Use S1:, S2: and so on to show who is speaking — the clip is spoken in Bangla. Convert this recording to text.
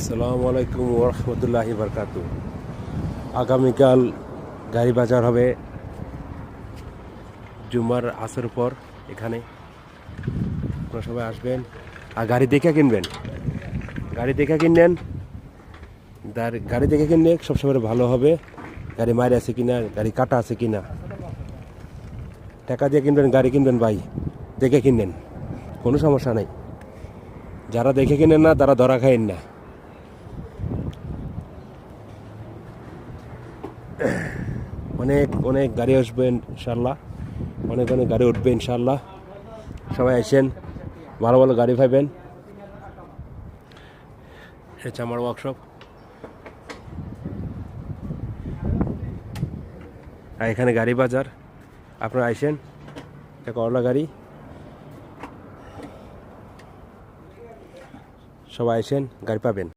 S1: আসসালামু আলাইকুম ওয়া রাহমাতুল্লাহি ওয়া বারাকাতুহু। আগামীকাল গাড়ি বাজার হবে জুমার আসর পর। এখানে আপনারা সবাই আসবেন আর গাড়ি দেখে কিনবেন। গাড়ি দেখে কিনবেন, গাড়ি দেখে কিনলে সবসময় ভালো হবে। গাড়ি মারি আছে কিনা, গাড়ি কাটা আছে কিনা। টাকা দিয়ে কিনবেন, গাড়ি কিনবেন ভাই, দেখে কিনবেন, কোনো সমস্যা নাই। যারা দেখে কিনেন না তারা ধরা খায়েন না। অনেক অনেক গাড়ি আসবে ইনশাল্লাহ, অনেক অনেক গাড়ি উঠবে ইনশাল্লাহ। সবাই আসেন, ভালো ভালো গাড়ি পাইবেন। এটা আমার ওয়ার্কশপ। আর এখানে গাড়ি বাজার, আপনারা আসেন। এটা করলা গাড়ি, সবাই আসেন, গাড়ি পাবেন।